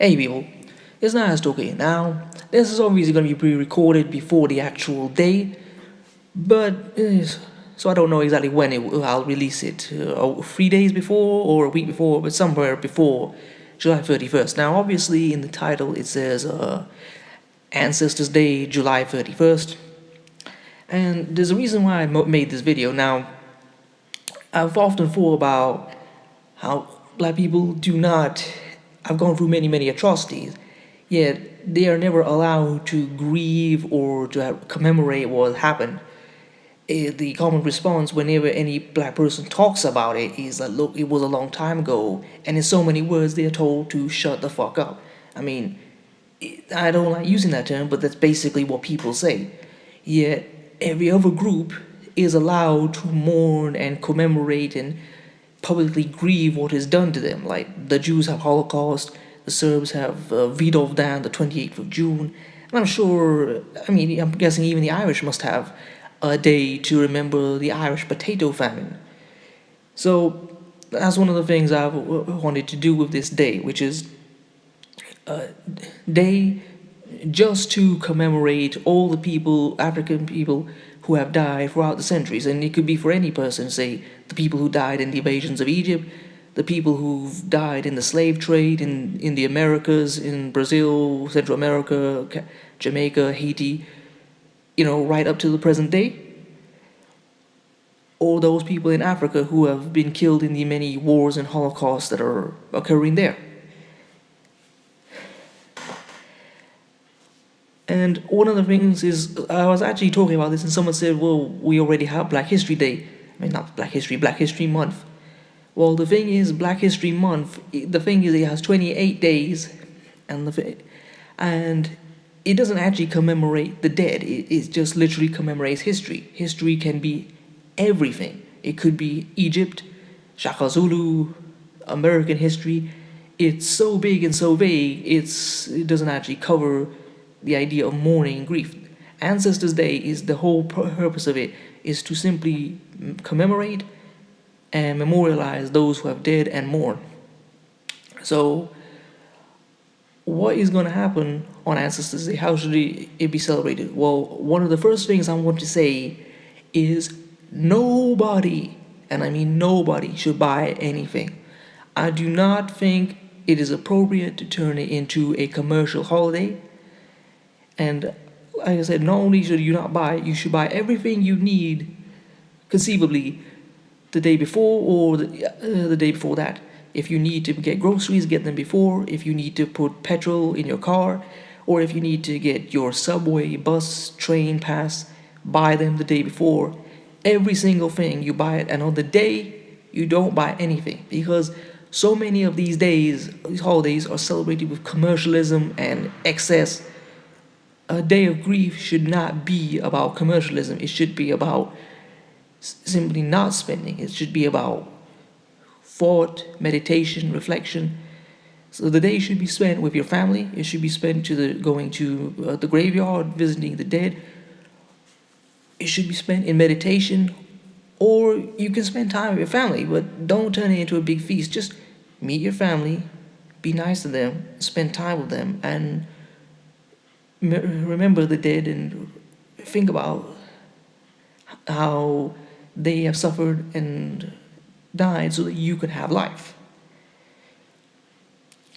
Hey people, it's nice talking. Now, this is obviously going to be pre-recorded before the actual day, but so I don't know exactly when I'll release it. 3 days before or a week before, but somewhere before July 31st. Now, obviously, in the title it says Ancestors Day, July 31st, and there's a reason why I made this video. Now, I've often thought about how black people do not have gone through many atrocities, yet they are never allowed to grieve or to commemorate what happened. The common response whenever any black person talks about it is that, look, it was a long time ago, and in so many words they are told to shut the fuck up. I mean, I don't like using that term, but that's basically what people say. Yet every other group is allowed to mourn and commemorate and publicly grieve what is done to them. Like the Jews have Holocaust, the Serbs have Vidovdan, the 28th of June, and I'm sure, I'm guessing even the Irish must have a day to remember the Irish potato famine. So that's one of the things I've wanted to do with this day, which is a day just to commemorate all the people, African people, who have died throughout the centuries. And it could be for any person, say the people who died in the invasions of Egypt, the people who've died in the slave trade in the Americas, in Brazil, Central America, Jamaica, Haiti, right up to the present day. Or those people in Africa who have been killed in the many wars and holocausts that are occurring there. And one of the things is, I was actually talking about this and someone said, well, we already have Black History Day. Not Black History Month. Well, the thing is, Black History Month, the thing is it has 28 days, and it doesn't actually commemorate the dead. It just literally commemorates history. History can be everything. It could be Egypt, Shaka Zulu, American history. It's so big and so vague, it doesn't actually cover the idea of mourning and grief. Ancestors Day is the whole purpose of it, is to simply commemorate and memorialize those who have died and mourn. So, what is going to happen on Ancestors Day? How should it be celebrated? Well, one of the first things I want to say is nobody, and I mean nobody, should buy anything. I do not think it is appropriate to turn it into a commercial holiday. And like I said, not only should you not buy, you should buy everything you need, conceivably, the day before or the day before that. If you need to get groceries, get them before. If you need to put petrol in your car, or if you need to get your subway, bus, train pass, buy them the day before. Every single thing, you buy it, and on the day, you don't buy anything, because so many of these days, these holidays, are celebrated with commercialism and excess. A day of grief should not be about commercialism. It should be about simply not spending. It should be about thought, meditation, reflection. So the day should be spent with your family. It should be spent going to the graveyard, visiting the dead. It should be spent in meditation, or you can spend time with your family, but don't turn it into a big feast. Just meet your family, be nice to them, spend time with them, and remember the dead and think about how they have suffered and died so that you can have life.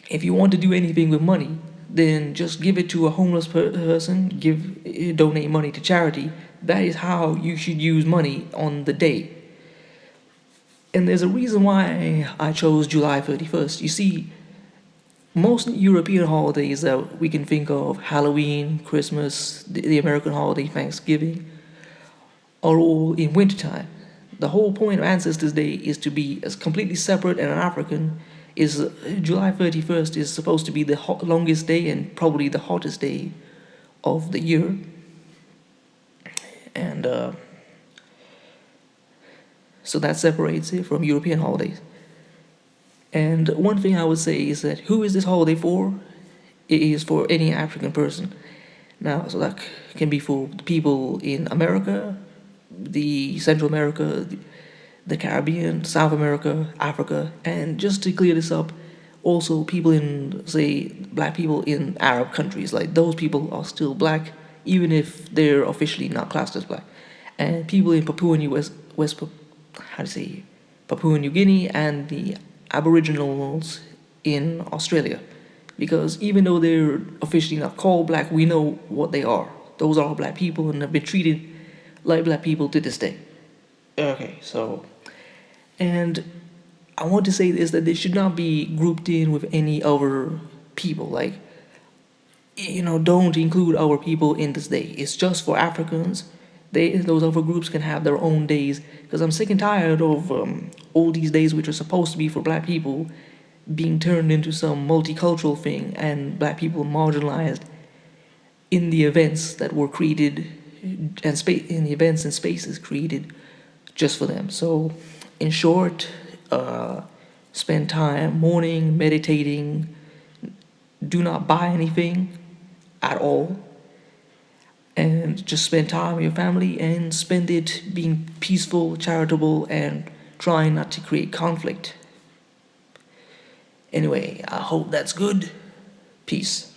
If you want to do anything with money, then just give it to a homeless person, donate money to charity. That is how you should use money on the day. And there's a reason why I chose July 31st. You see, most European holidays that we can think of, Halloween, Christmas, the American holiday, Thanksgiving, are all in wintertime. The whole point of Ancestors Day is to be as completely separate and an African. July 31st is supposed to be the longest day and probably the hottest day of the year. And so that separates it from European holidays. And one thing I would say is that who is this holiday for? It is for any African person. Now, so that can be for the people in America, the Central America, the Caribbean, South America, Africa. And just to clear this up, Also, people in, say, black people in Arab countries, like those people are still black, even if they're officially not classed as black. And people in Papua New West how to say, Papua New Guinea and the Aboriginals in Australia, because even though they're officially not called black, we know what they are. Those are black people and have been treated like black people to this day. Okay, so, and I want to say this, that they should not be grouped in with any other people. Like, don't include our people in this day. It's just for Africans. Those other groups can have their own days. Because I'm sick and tired of all these days which are supposed to be for black people being turned into some multicultural thing and black people marginalized in the events that were created in the events and spaces created just for them. So, in short, spend time mourning, meditating. Do not buy anything at all, and just spend time with your family and spend it being peaceful, charitable, and trying not to create conflict. Anyway, I hope that's good. Peace.